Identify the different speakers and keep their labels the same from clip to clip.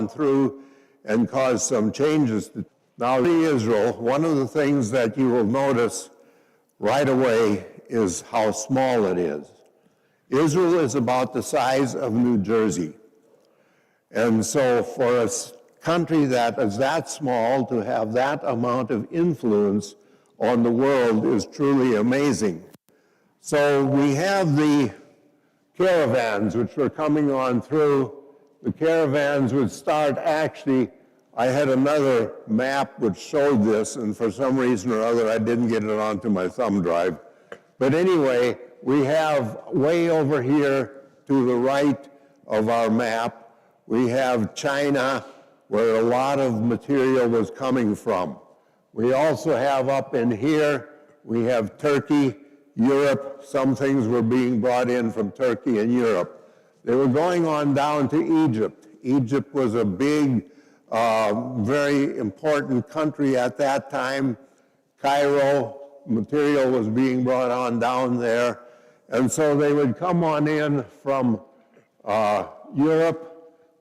Speaker 1: on through and cause some changes. Now, in Israel, one of the things that you will notice right away is how small it is. Israel is about the size of New Jersey. And so for a country that is that small to have that amount of influence on the world is truly amazing. So we have the caravans which were coming on through. The caravans would start actually, I had another map which showed this, and for some reason or other I didn't get it onto my thumb drive. But anyway, we have way over here to the right of our map, we have China, where a lot of material was coming from. We also have up in here, we have Turkey, Europe. Some things were being brought in from Turkey and Europe. They were going on down to Egypt. Egypt was a big, very important country at that time. Cairo, material was being brought on down there. And so they would come on in from Europe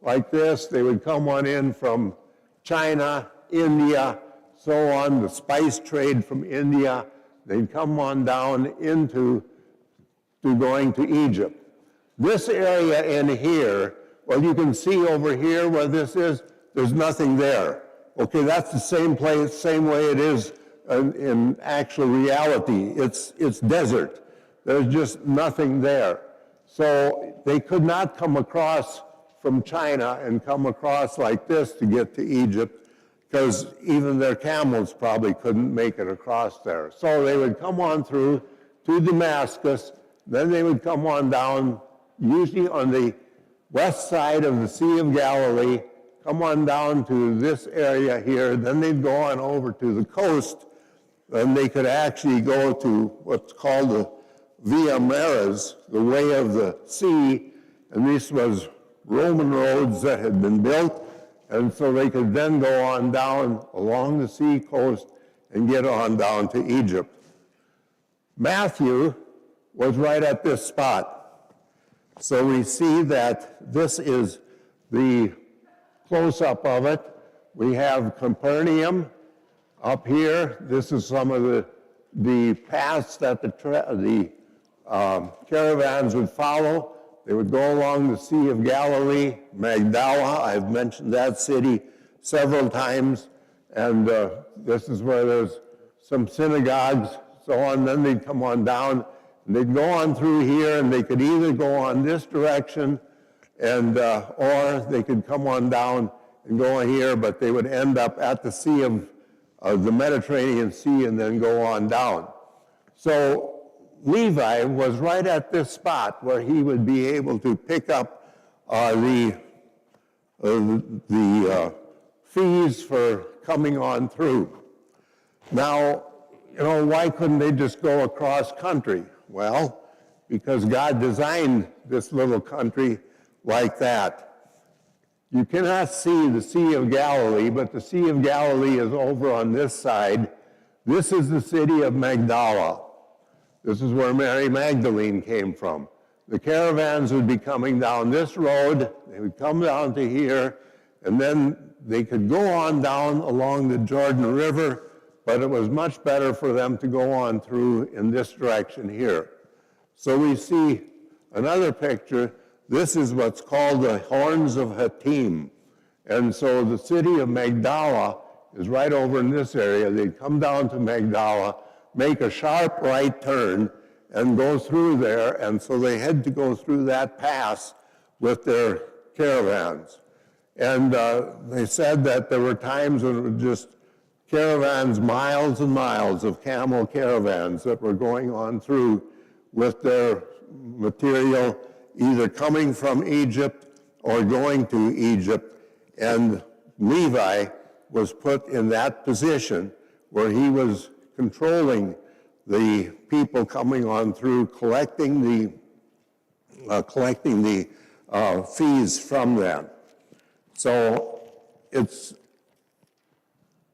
Speaker 1: like this. They would come on in from China, India, so on, the spice trade from India. They'd come on down into going to Egypt. This area in here, well, you can see over here where this is, there's nothing there. Okay, that's the same place, same way it is in actual reality. It's desert. There's just nothing there. So they could not come across from China and come across like this to get to Egypt, because even their camels probably couldn't make it across there. So they would come on through to Damascus, then they would come on down, usually on the west side of the Sea of Galilee, come on down to this area here, then they'd go on over to the coast, and they could actually go to what's called the Via Maris, the way of the sea, and this was Roman roads that had been built, and so they could then go on down along the sea coast and get on down to Egypt. Matthew was right at this spot. So we see that this is the close-up of it. We have Capernaum up here. This is some of the paths that the caravans would follow. They would go along the Sea of Galilee, Magdala. I've mentioned that city several times. And this is where there's some synagogues, so on. Then they'd come on down, and they'd go on through here, and they could either go on this direction, and or they could come on down and go on here, but they would end up at the Sea of the Mediterranean Sea and then go on down. So Levi was right at this spot where he would be able to pick up the fees for coming on through. Now, you know, why couldn't they just go across country? Well, because God designed this little country like that. You cannot see the Sea of Galilee, but the Sea of Galilee is over on this side. This is the city of Magdala. This is where Mary Magdalene came from. The caravans would be coming down this road. They would come down to here, and then they could go on down along the Jordan River, but it was much better for them to go on through in this direction here. So we see another picture. This is what's called the Horns of Hattim. And so the city of Magdala is right over in this area. They'd come down to Magdala, make a sharp right turn, and go through there, and so they had to go through that pass with their caravans. And they said that there were times when it was just caravans, miles and miles of camel caravans that were going on through with their material, either coming from Egypt or going to Egypt. And Levi was put in that position where he was controlling the people coming on through, collecting the fees from them. So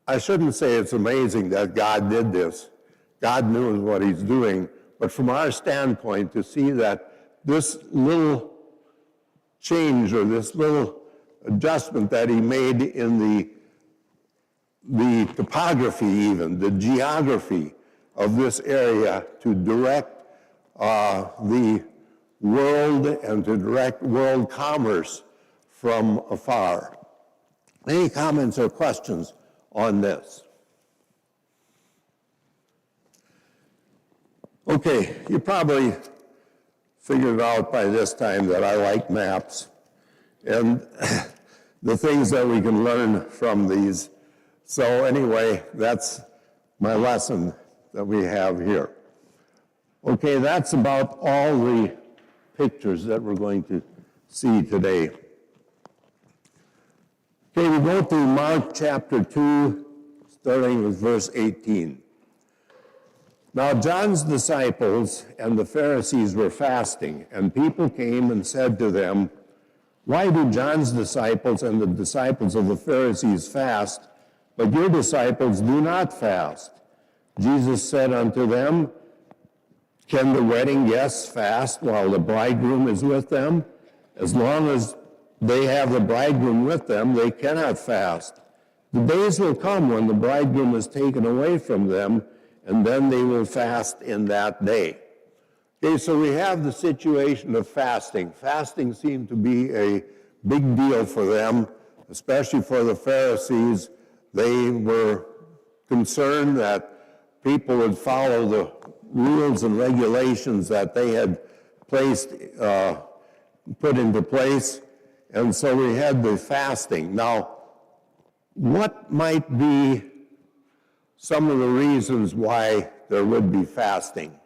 Speaker 1: I shouldn't say it's amazing that God did this. God knew what he's doing. But from our standpoint, to see that this little change or this little adjustment that he made in the topography even, the geography of this area to direct the world and to direct world commerce from afar. Any comments or questions on this? Okay, you probably figured out by this time that I like maps and the things that we can learn from these. So anyway, that's my lesson that we have here. Okay, that's about all the pictures that we're going to see today. Okay, we go to Mark chapter 2, starting with verse 18. Now John's disciples and the Pharisees were fasting, and people came and said to them, "Why do John's disciples and the disciples of the Pharisees fast, but your disciples do not fast?" Jesus said unto them, "Can the wedding guests fast while the bridegroom is with them? As long as they have the bridegroom with them, they cannot fast. The days will come when the bridegroom is taken away from them, and then they will fast in that day." Okay, so we have the situation of fasting. Fasting seemed to be a big deal for them, especially for the Pharisees. They were concerned that people would follow the rules and regulations that they had put into place, and so we had the fasting. Now, what might be some of the reasons why there would be fasting?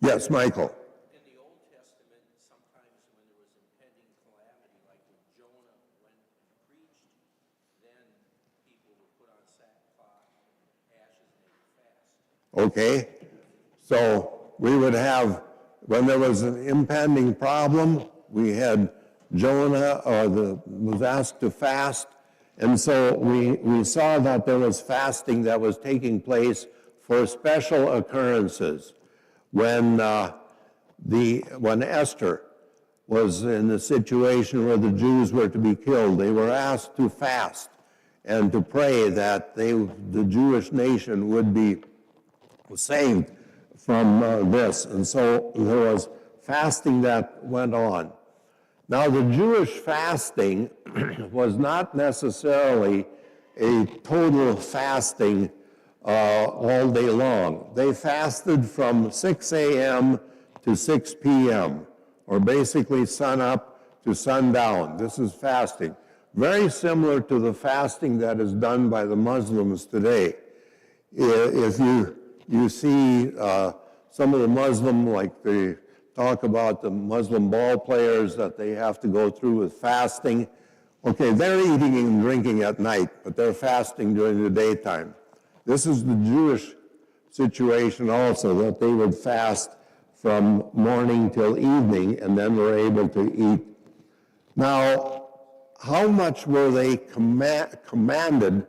Speaker 1: Yes, Michael.
Speaker 2: In the Old Testament, sometimes when there was impending calamity, like when Jonah went and preached, then people would put on sackcloth and ashes and they would fast.
Speaker 1: Okay, so we would have, when there was an impending problem, we had Jonah was asked to fast, and so we saw that there was fasting that was taking place for special occurrences. When Esther was in the situation where the Jews were to be killed, they were asked to fast and to pray that the Jewish nation would be saved from this. And so there was fasting that went on. Now, the Jewish fasting was not necessarily a total fasting all day long. They fasted from 6 a.m. to 6 p.m., or basically sun up to sundown. This is fasting. Very similar to the fasting that is done by the Muslims today. If you see some of the Muslim, like they talk about the Muslim ball players that they have to go through with fasting. Okay, they're eating and drinking at night, but they're fasting during the daytime. This is the Jewish situation also, that they would fast from morning till evening and then were able to eat. Now, how much were they commanded?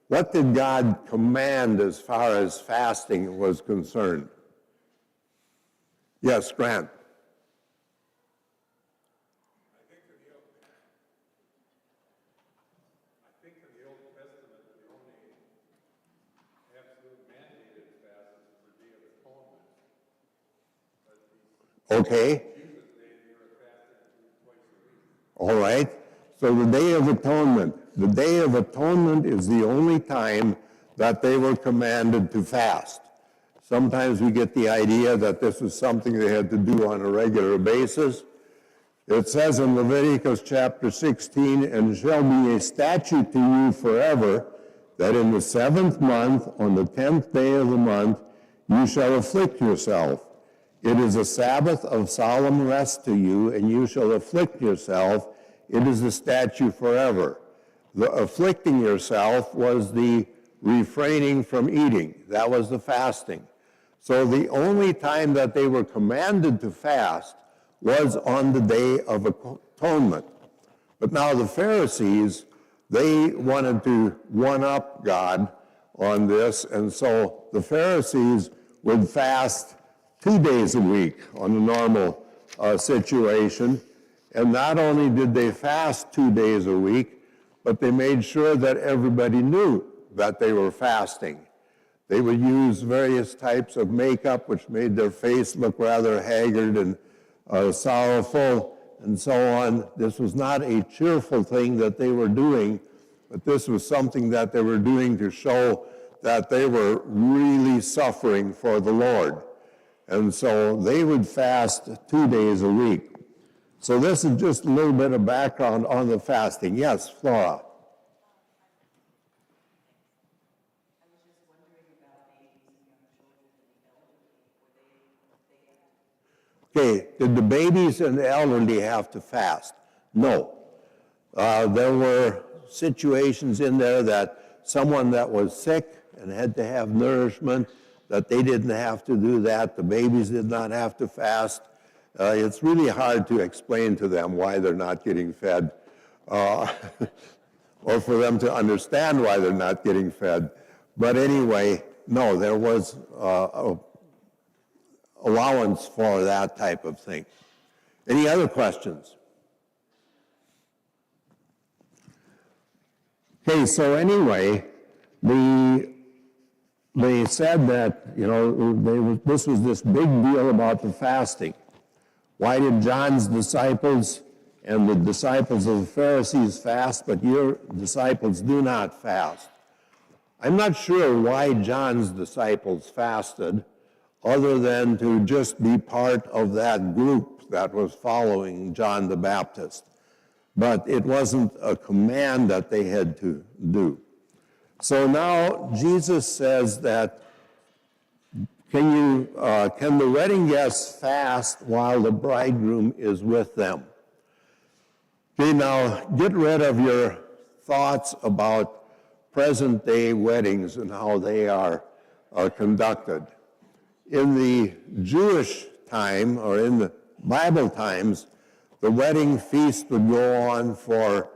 Speaker 1: What did God command as far as fasting was concerned? Yes, Grant.
Speaker 3: I think in the Old Testament, the only absolute mandated fast is the Day of Atonement.
Speaker 1: Okay.
Speaker 3: Jesus' day, they were fasting twice a week.
Speaker 1: All right. So the Day of Atonement. The Day of Atonement is the only time that they were commanded to fast. Sometimes we get the idea that this is something they had to do on a regular basis. It says in Leviticus chapter 16, "And shall be a statute to you forever, that in the 7th month, on the 10th day of the month, you shall afflict yourself. It is a Sabbath of solemn rest to you, and you shall afflict yourself. It is a statute forever." The afflicting yourself was the refraining from eating. That was the fasting. So the only time that they were commanded to fast was on the Day of Atonement. But now the Pharisees, they wanted to one-up God on this, and so the Pharisees would fast 2 days a week on a normal situation. And not only did they fast 2 days a week, but they made sure that everybody knew that they were fasting. They would use various types of makeup, which made their face look rather haggard and sorrowful, and so on. This was not a cheerful thing that they were doing, but this was something that they were doing to show that they were really suffering for the Lord. And so they would fast 2 days a week. So this is just a little bit of background on the fasting. Yes, Flora. Okay, did the babies and the elderly have to fast? No. There were situations in there that someone that was sick and had to have nourishment, that they didn't have to do that. The babies did not have to fast. It's really hard to explain to them why they're not getting fed, or for them to understand why they're not getting fed. But anyway, no, there was allowance for that type of thing. Any other questions? Okay, so anyway, they said that, you know, this was this big deal about the fasting. Why did John's disciples and the disciples of the Pharisees fast, but your disciples do not fast? I'm not sure why John's disciples fasted, other than to just be part of that group that was following John the Baptist. But it wasn't a command that they had to do. So now Jesus says that, can the wedding guests fast while the bridegroom is with them? Okay, now get rid of your thoughts about present-day weddings and how they are conducted. In the Jewish time, or in the Bible times, the wedding feast would go on for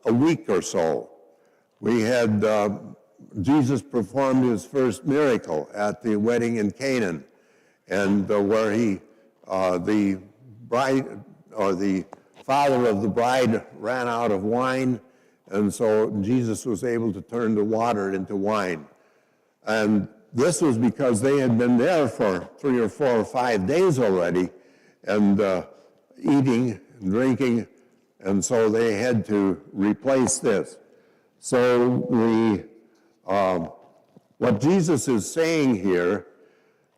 Speaker 1: a week or so. We had Jesus performed his first miracle at the wedding in Canaan, and where the bride, or the father of the bride, ran out of wine, and so Jesus was able to turn the water into wine. And this was because they had been there for 3 or 4 or 5 days already, and eating and drinking, and so they had to replace this. So what Jesus is saying here,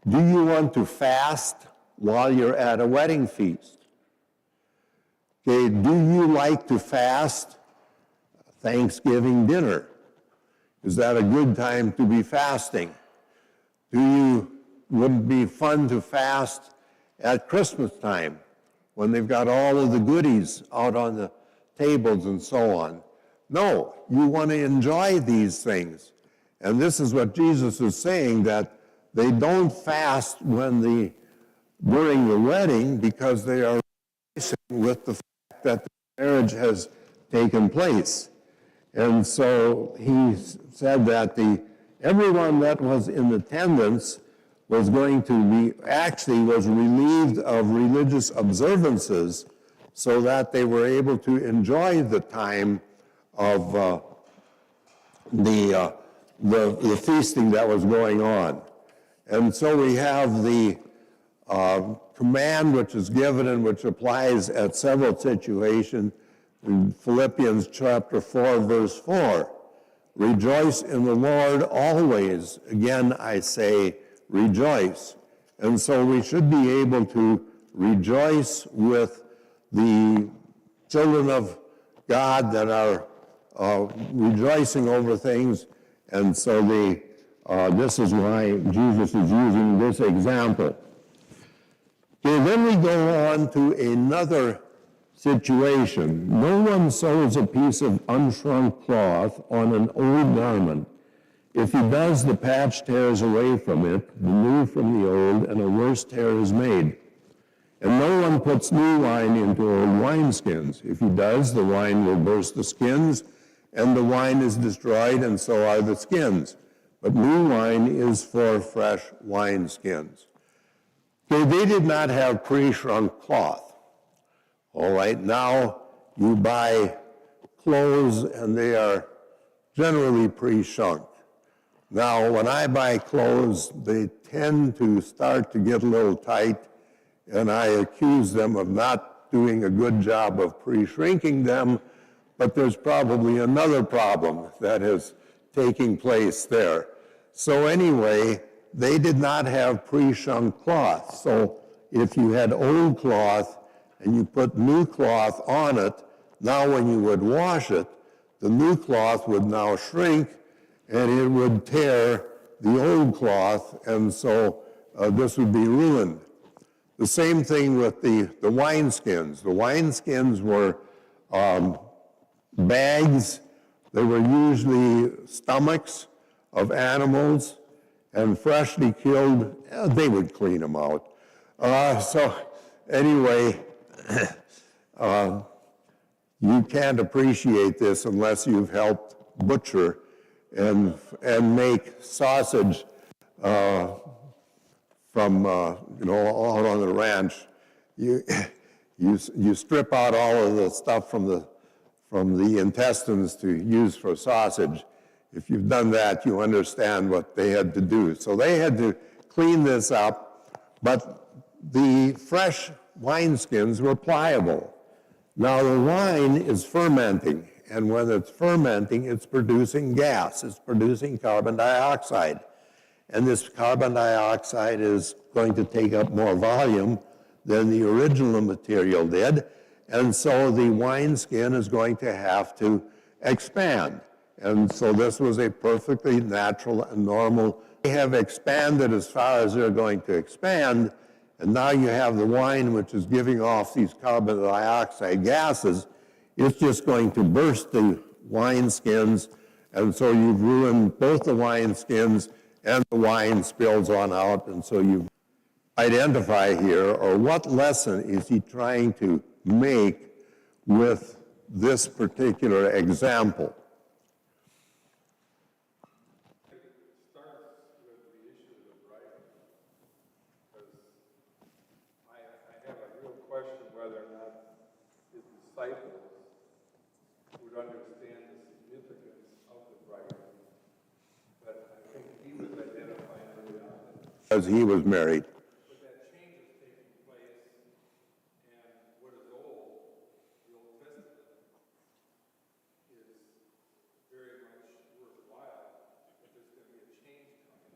Speaker 1: do you want to fast while you're at a wedding feast? Okay, do you like to fast Thanksgiving dinner? Is that a good time to be fasting? Would it be fun to fast at Christmas time when they've got all of the goodies out on the tables and so on? No, you want to enjoy these things. And this is what Jesus is saying, that they don't fast during the wedding, because they are rejoicing with the fact that the marriage has taken place. And so he said that everyone that was in attendance was going to was relieved of religious observances, so that they were able to enjoy the time of the feasting that was going on. And so we have the command which is given and which applies at several situations in Philippians chapter 4, verse 4. Rejoice in the Lord always. Again, I say, rejoice. And so we should be able to rejoice with the children of God that are rejoicing over things. And so this is why Jesus is using this example. Okay, then we go on to another situation. No one sews a piece of unshrunk cloth on an old garment. If he does, the patch tears away from it, the new from the old, and a worse tear is made. And no one puts new wine into old wineskins. If he does, the wine will burst the skins, and the wine is destroyed, and so are the skins. But new wine is for fresh wineskins. They did not have pre-shrunk cloth. All right, now you buy clothes and they are generally pre-shrunk. Now, when I buy clothes, they tend to start to get a little tight, and I accuse them of not doing a good job of pre-shrinking them, but there's probably another problem that is taking place there. So anyway, they did not have pre-shrunk cloth. So if you had old cloth and you put new cloth on it, now when you would wash it, the new cloth would now shrink and it would tear the old cloth, and so this would be ruined. The same thing with the wineskins. The wineskins were bags. They were usually stomachs of animals, and freshly killed, they would clean them out. So anyway, you can't appreciate this unless you've helped butcher and make sausage from out on the ranch. You strip out all of the stuff from the intestines to use for sausage. If you've done that, you understand what they had to do. So they had to clean this up, but the fresh wineskins were pliable. Now the wine is fermenting, and when it's fermenting, it's producing gas. It's producing carbon dioxide. And this carbon dioxide is going to take up more volume than the original material did, and so the wineskin is going to have to expand. And so this was a perfectly natural and normal. They have expanded as far as they're going to expand, and now you have the wine which is giving off these carbon dioxide gases. It's just going to burst the wineskins, and so you've ruined both the wineskins and the wine spills on out, and so you identify here, or what lesson is he trying to make with this particular example?
Speaker 3: Disciples would understand the significance of the writing, but I think he was identifying early on
Speaker 1: As he was married.
Speaker 3: but that change is taking place, and what is old, the Old Testament, is very much worthwhile, but there's going to be a change coming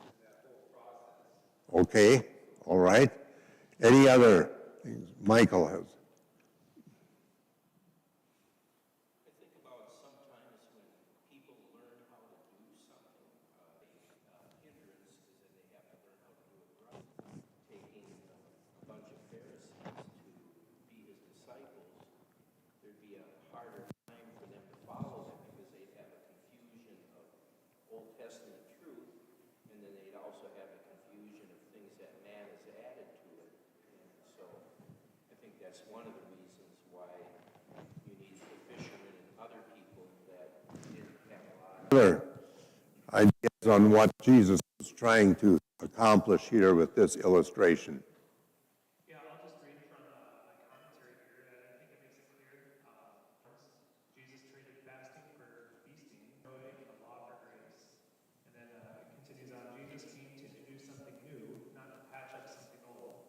Speaker 3: in that whole process.
Speaker 1: Okay, all right. Any other things Michael has?
Speaker 2: That's one of the reasons why you need the fishermen and other people that didn't have a lot of...
Speaker 1: Other ideas on what Jesus was trying to accomplish here with this illustration.
Speaker 4: Yeah, I'll just read from my commentary here, and I think it makes it clear. Jesus traded fasting for feasting, joy, and the law for grace. And then it continues on, Jesus came to do something new, not to patch up something old.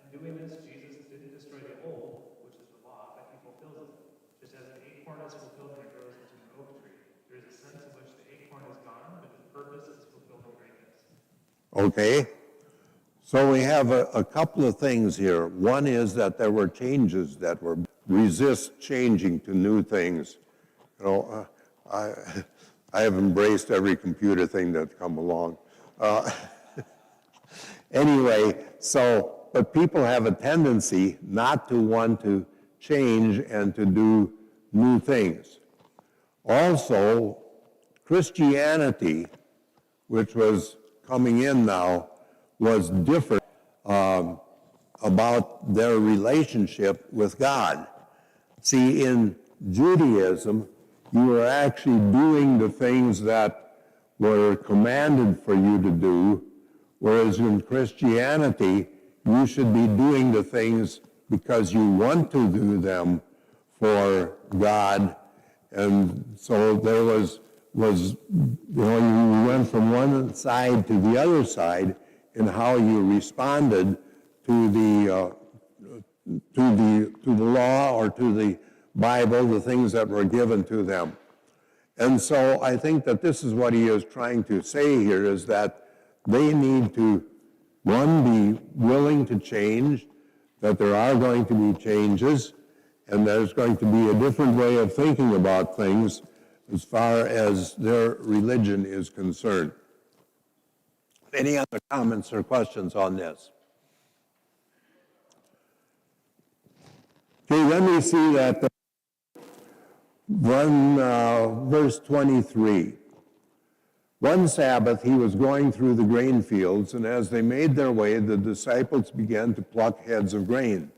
Speaker 4: In doing this, Jesus didn't destroy the old, which is the law, but he fulfills it. Just as an acorn is fulfilled when it grows into an oak tree, there is a sense in which the acorn is gone, but its purpose is fulfilled in greatness.
Speaker 1: Okay, so we have a couple of things here. One is that there were changes that were resist changing to new things. You know, I have embraced every computer thing that's come along. Anyway, so, but people have a tendency not to want to change and to do new things. Also, Christianity, which was coming in now, was different about their relationship with God. See, in Judaism, you were actually doing the things that were commanded for you to do Whereas in Christianity, you should be doing the things because you want to do them for God. And so there was you went from one side to the other side in how you responded to the law or to the Bible, the things that were given to them. And so I think that this is what he is trying to say here, is that they need to, one, be willing to change, that there are going to be changes, and there's going to be a different way of thinking about things as far as their religion is concerned. Any other comments or questions on this? Okay, then we see that verse 23. One Sabbath he was going through the grain fields, and as they made their way, the disciples began to pluck heads of grain.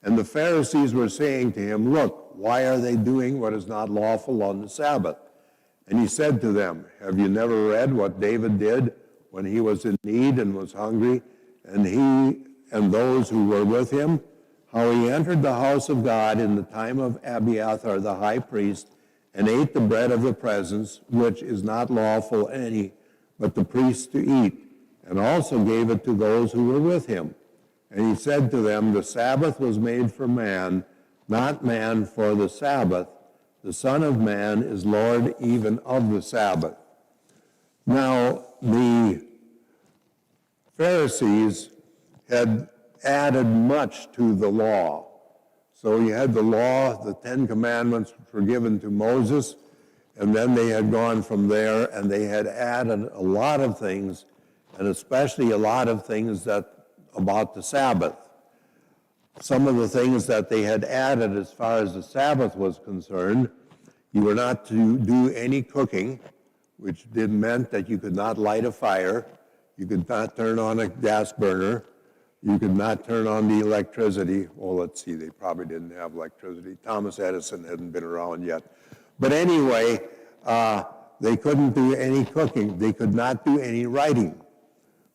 Speaker 1: And the Pharisees were saying to him, "Look, why are they doing what is not lawful on the Sabbath?" And he said to them, "Have you never read what David did when he was in need and was hungry, and he and those who were with him, how he entered the house of God in the time of Abiathar the high priest, and ate the bread of the presence, which is not lawful any but the priests to eat, and also gave it to those who were with him. And he said to them, the Sabbath was made for man, not man for the Sabbath. The Son of Man is Lord even of the Sabbath." Now, the Pharisees had added much to the law. So you had the law, the Ten Commandments which were given to Moses, and then they had gone from there and they had added a lot of things, and especially a lot of things about the Sabbath. Some of the things that they had added as far as the Sabbath was concerned, you were not to do any cooking, which meant that you could not light a fire, you could not turn on a gas burner, you could not turn on the electricity. Well, let's see, they probably didn't have electricity. Thomas Edison hadn't been around yet. But anyway, they couldn't do any cooking. They could not do any writing,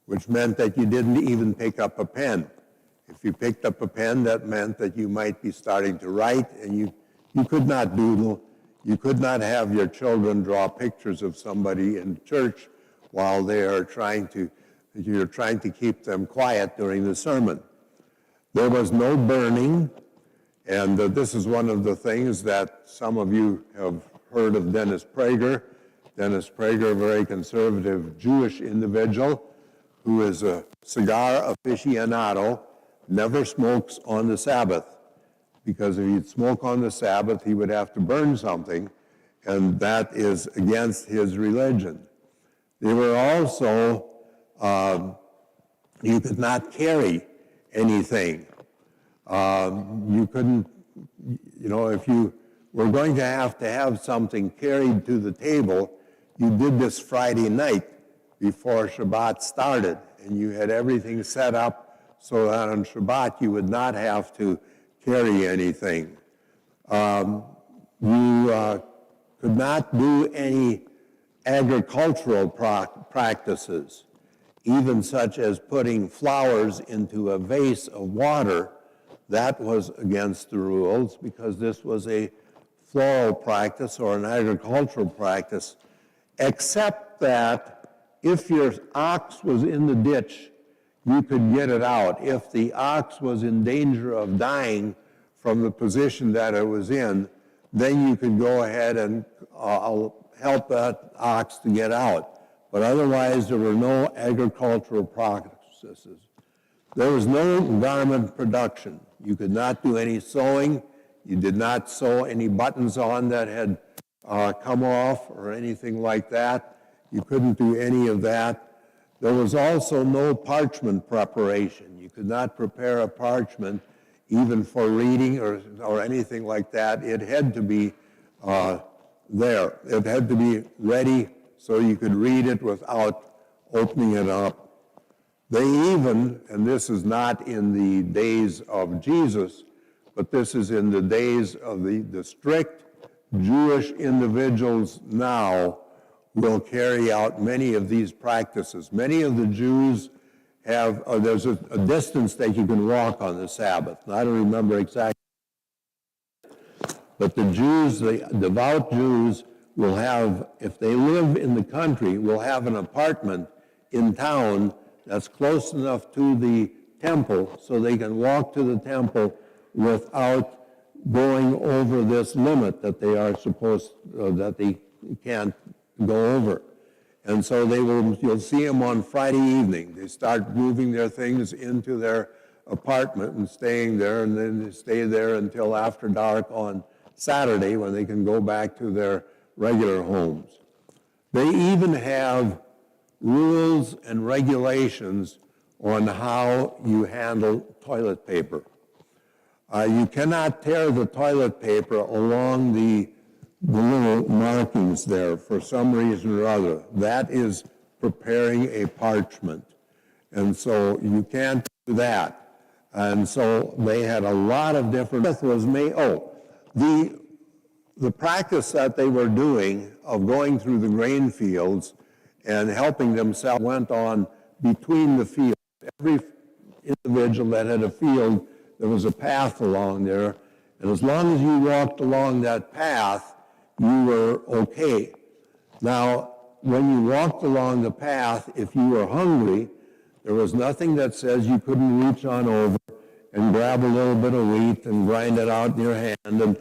Speaker 1: which meant that you didn't even pick up a pen. If you picked up a pen, that meant that you might be starting to write, and you could not doodle. You could not have your children draw pictures of somebody in church while you're trying to keep them quiet during the sermon. There was no burning, and this is one of the things that some of you have heard of Dennis Prager. Dennis Prager, a very conservative Jewish individual who is a cigar aficionado, never smokes on the Sabbath, because if he'd smoke on the Sabbath, he would have to burn something, and that is against his religion. They were also, you could not carry anything. You couldn't, if you were going to have something carried to the table, you did this Friday night before Shabbat started, and you had everything set up so that on Shabbat you would not have to carry anything. You could not do any agricultural practices, even such as putting flowers into a vase of water. That was against the rules because this was a floral practice or an agricultural practice, except that if your ox was in the ditch, you could get it out. If the ox was in danger of dying from the position that it was in, then you could go ahead and help that ox to get out. But otherwise, there were no agricultural practices. There was no garment production. You could not do any sewing. You did not sew any buttons on that had come off or anything like that. You couldn't do any of that. There was also no parchment preparation. You could not prepare a parchment even for reading or anything like that. It had to be there. It had to be ready so you could read it without opening it up. They even, and this is not in the days of Jesus, but this is in the days of the strict Jewish individuals now will carry out many of these practices. Many of the Jews have, there's a distance that you can walk on the Sabbath. And I don't remember exactly. But the Jews, the devout Jews, will have, if they live in the country, will have an apartment in town that's close enough to the temple so they can walk to the temple without going over this limit that they are supposed, that they can't go over. And so you'll see them on Friday evening. They start moving their things into their apartment and staying there, and then they stay there until after dark on Saturday when they can go back to their regular homes. They even have rules and regulations on how you handle toilet paper. You cannot tear the toilet paper along the little markings there for some reason or other. That is preparing a parchment. And so you can't do that. And so they had a lot of different, the practice that they were doing of going through the grain fields and helping themselves went on between the fields. Every individual that had a field, there was a path along there, and as long as you walked along that path, you were okay. Now, when you walked along the path, if you were hungry, there was nothing that says you couldn't reach on over and grab a little bit of wheat and grind it out in your hand and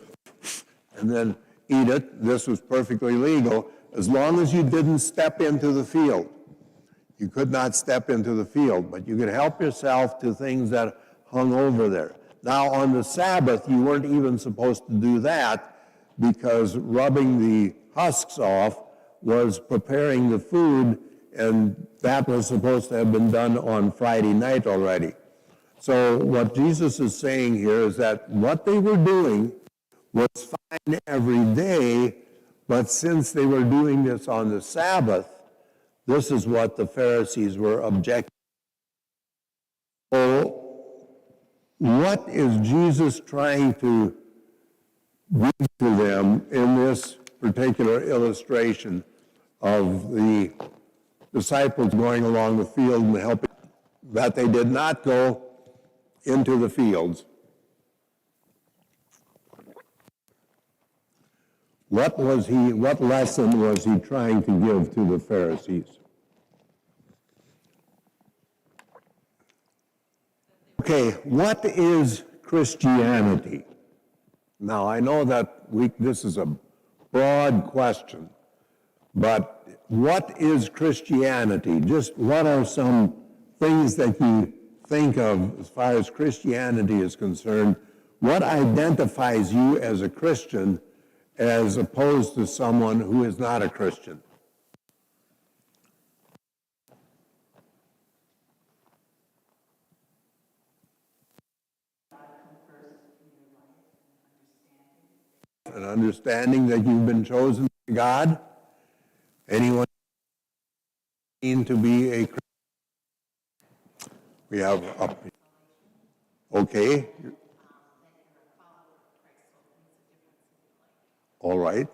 Speaker 1: then eat it. This was perfectly legal as long as you didn't step into the field. You could not step into the field, but you could help yourself to things that hung over there. Now, on the Sabbath, you weren't even supposed to do that because rubbing the husks off was preparing the food, and that was supposed to have been done on Friday night already. So what Jesus is saying here is that what they were doing was fine every day, but since they were doing this on the Sabbath, this is what the Pharisees were objecting. So what is Jesus trying to give to them in this particular illustration of the disciples going along the field and helping, that they did not go into the fields? What lesson was he trying to give to the Pharisees? Okay, what is Christianity? Now, I know that this is a broad question, but what is Christianity? Just what are some things that you think of as far as Christianity is concerned? What identifies you as a Christian as opposed to someone who is not a Christian? An understanding that you've been chosen by God? Anyone mean to be a Christian? We have okay. All right.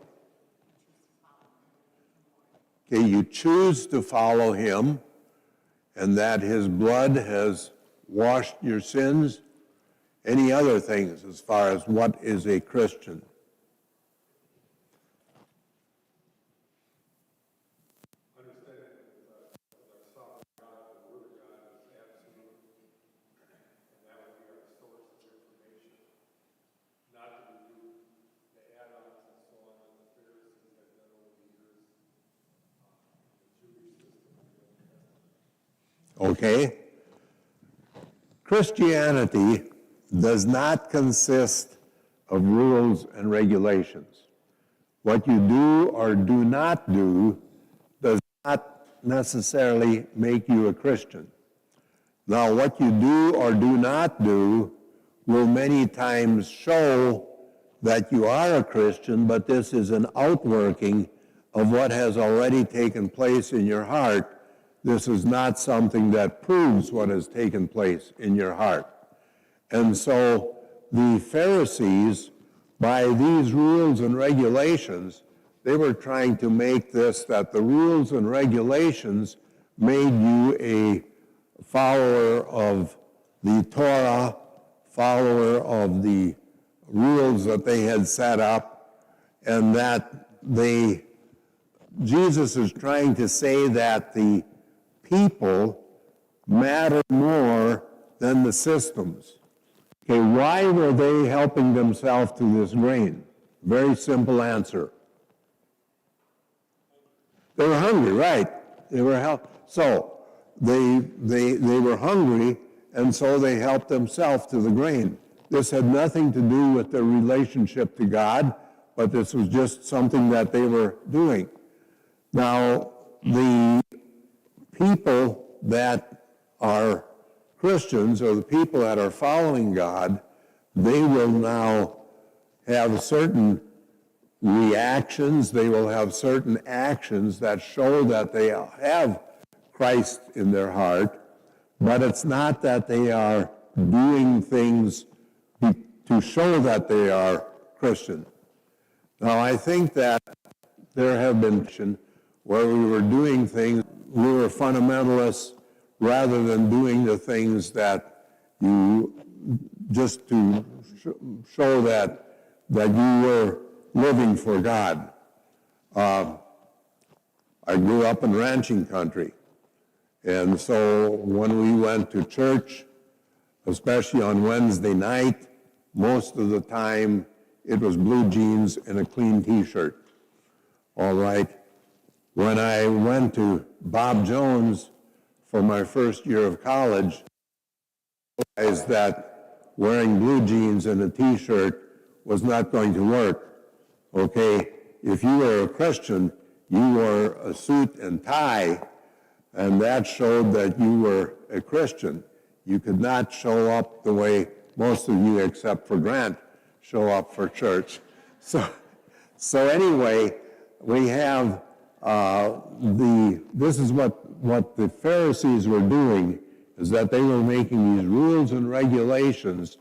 Speaker 1: Okay, you choose to follow him, and that his blood has washed your sins. Any other things as far as what is a Christian? Okay? Christianity does not consist of rules and regulations. What you do or do not do does not necessarily make you a Christian. Now, what you do or do not do will many times show that you are a Christian, but this is an outworking of what has already taken place in your heart. This is not something that proves what has taken place in your heart. And so the Pharisees, by these rules and regulations, they were trying to make this, that the rules and regulations made you a follower of the Torah, follower of the rules that they had set up, and that Jesus is trying to say that the people matter more than the systems. Okay, why were they helping themselves to this grain? Very simple answer. They were hungry, right? They were so they were hungry, and so they helped themselves to the grain. This had nothing to do with their relationship to God, but this was just something that they were doing. Now, the people that are Christians, or the people that are following God, they will now have certain reactions, they will have certain actions that show that they have Christ in their heart, but it's not that they are doing things to show that they are Christian. Now, I think that there have been where we were doing things, we were fundamentalists rather than doing the things that you just to show that you were living for God. I grew up in ranching country, and so when we went to church, especially on Wednesday night, most of the time it was blue jeans and a clean t-shirt. All right. When I went to Bob Jones for my first year of college, I realized that wearing blue jeans and a t-shirt was not going to work. Okay, if you were a Christian, you wore a suit and tie, and that showed that you were a Christian. You could not show up the way most of you, except for Grant, show up for church. So anyway, we have this is what the Pharisees were doing, is that they were making these rules and regulations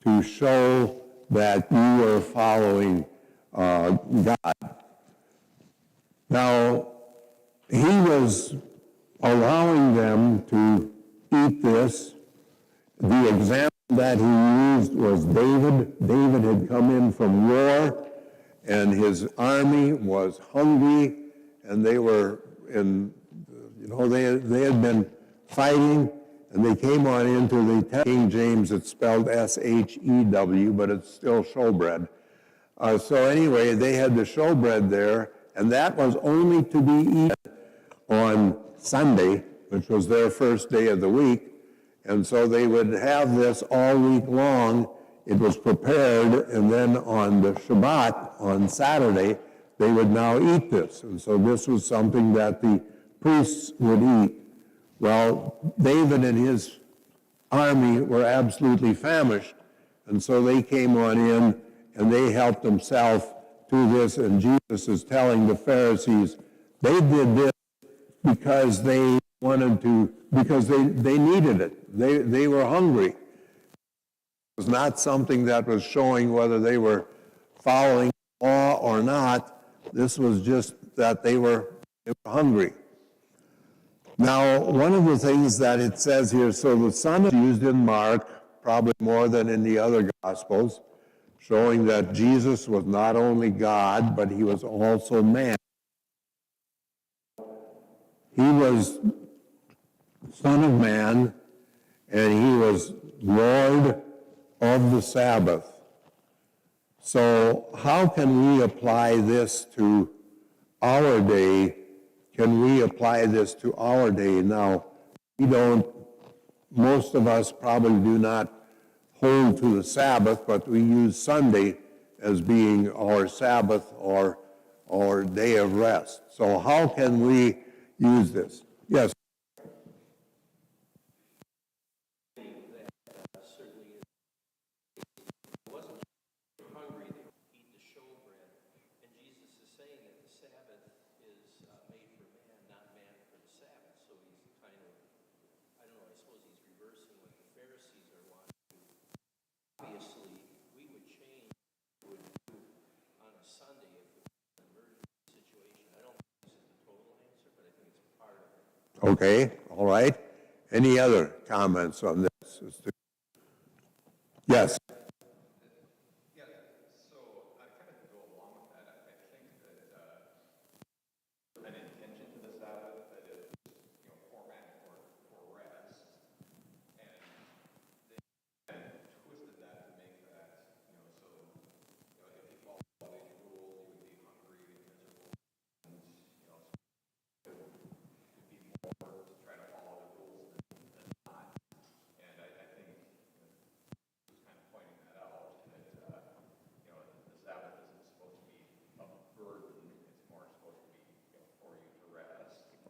Speaker 1: to show that you were following God. Now, he was allowing them to eat this. The example that he used was David. David had come in from war, and his army was hungry, and they were they had been fighting, and they came on into the King James. It's spelled S-H-E-W, but it's still showbread. So anyway, they had the showbread there, and that was only to be eaten on Sunday, which was their first day of the week. And so they would have this all week long. It was prepared, and then on the Shabbat, on Saturday, they would now eat this. And so this was something that the priests would eat. Well, David and his army were absolutely famished, and so they came on in, and they helped themselves to this, and Jesus is telling the Pharisees, they did this because they wanted to, because they needed it. They were hungry. It was not something that was showing whether they were following law or not. This was just that they were hungry. Now, one of the things that it says here, so the Son is used in Mark, probably more than in the other Gospels, showing that Jesus was not only God, but he was also man. He was Son of Man, and he was Lord of the Sabbath. So how can we apply this to our day? Can we apply this to our day? Now, most of us probably do not hold to the Sabbath, but we use Sunday as being our Sabbath or our day of rest. So how can we use this? Yes. Okay, all right. Any other comments on this? Yes.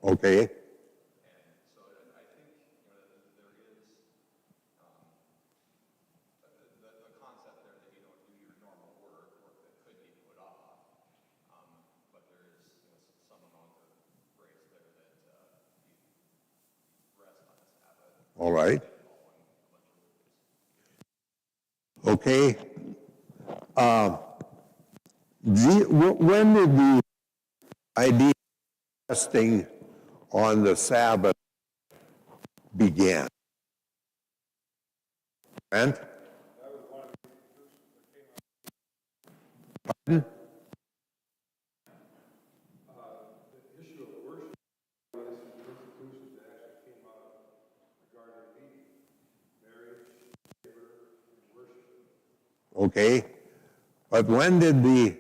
Speaker 1: Okay. All right. Okay. When did the idea of resting on the Sabbath begin? Brent? Pardon?
Speaker 3: The issue of worship is the institutions that actually came out of the Garden of Eden. Marriage, labor, and worship.
Speaker 1: Okay. But when did the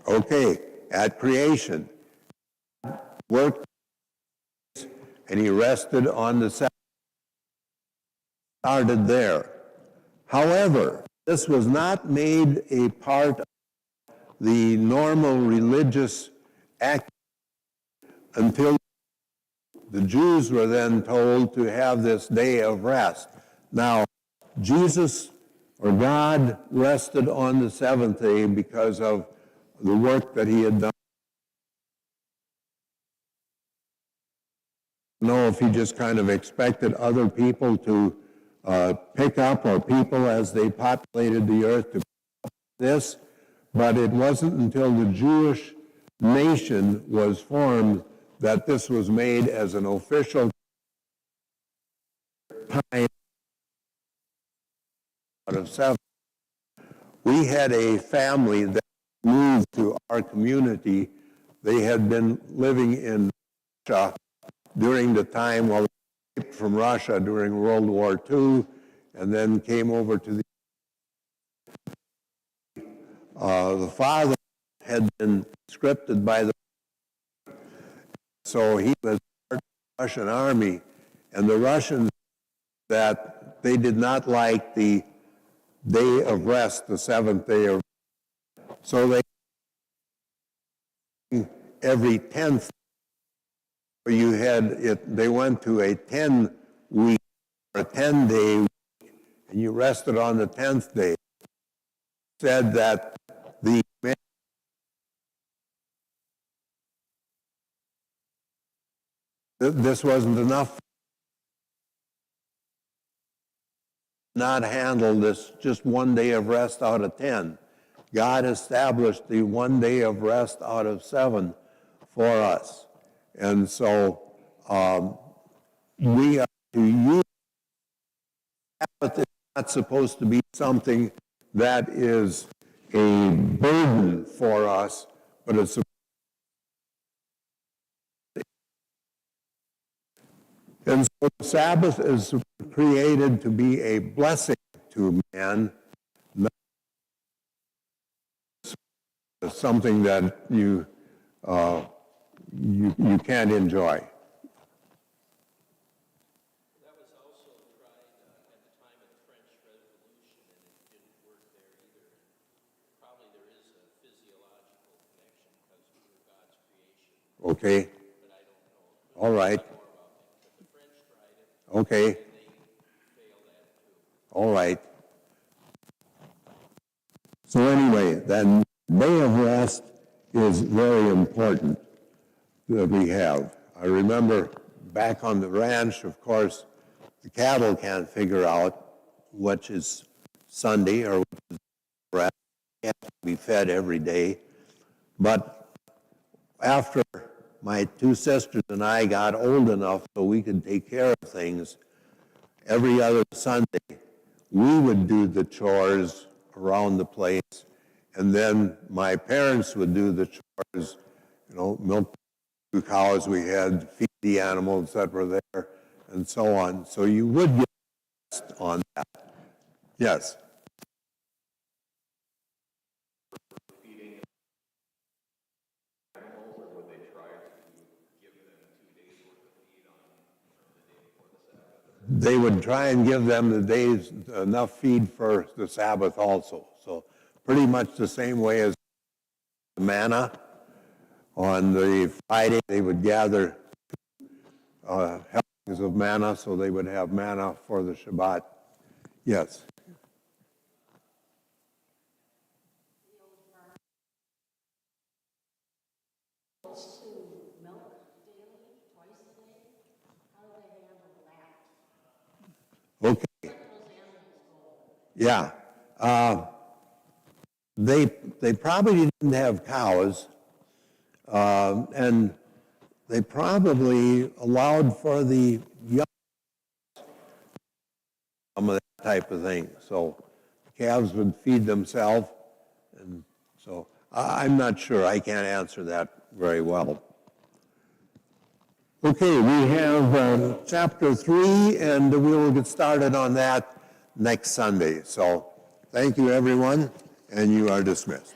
Speaker 1: Okay, at creation, worked and he rested on the Sabbath. Started there. However, this was not made a part of the normal religious act until the Jews were then told to have this day of rest. Now, Jesus or God rested on the seventh day because of the work that he had done. I don't know if he just kind of expected other people to pick up, or people as they populated the earth to pick up this, but it wasn't until the Jewish nation was formed that this was made as an official time out of seven. We had a family that moved to our community. They had been living in Russia during the time while we escaped from Russia during World War II, and then came over to the father had been conscripted by the, so he was part of the Russian army, and the Russians, that they did not like the day of rest, the seventh day of rest. So they every 10th, you had it, they went to a 10-week or a 10-day week, and you rested on the 10th day. Said that the men this wasn't enough. Not handle this just one day of rest out of 10. God established the one day of rest out of 7 for us. And so we are to use Sabbath is not supposed to be something that is a burden for us, but it's and so the Sabbath is created to be a blessing to man, not something that you can't enjoy.
Speaker 2: That was also tried at the time of the French Revolution, and it didn't work there either. Probably there is a physiological connection because we were God's creation,
Speaker 1: Okay.
Speaker 2: but I don't know
Speaker 1: All right.
Speaker 2: more about it. But the French tried it,
Speaker 1: Okay.
Speaker 2: and they failed at it too.
Speaker 1: All right. So anyway, then day of rest is very important that we have. I remember back on the ranch, of course, the cattle can't figure out which is Sunday, or breast, have to be fed every day. But after my two sisters and I got old enough so we could take care of things, every other Sunday, we would do the chores around the place, and then my parents would do the chores, milk the cows we had, feed the animals that were there, and so on. So you would get rest on that. Yes. They would try and give them the days enough feed for the Sabbath also. So pretty much the same way as manna. On the Friday, they would gather helpings of manna, so they would have manna for the Shabbat. Yes. Okay. Yeah. They probably didn't have cows, and they probably allowed for the young, some of that type of thing. So calves would feed themselves, and so I'm not sure. I can't answer that very well. Okay, we have chapter 3, and we will get started on that next Sunday. So thank you, everyone, and you are dismissed.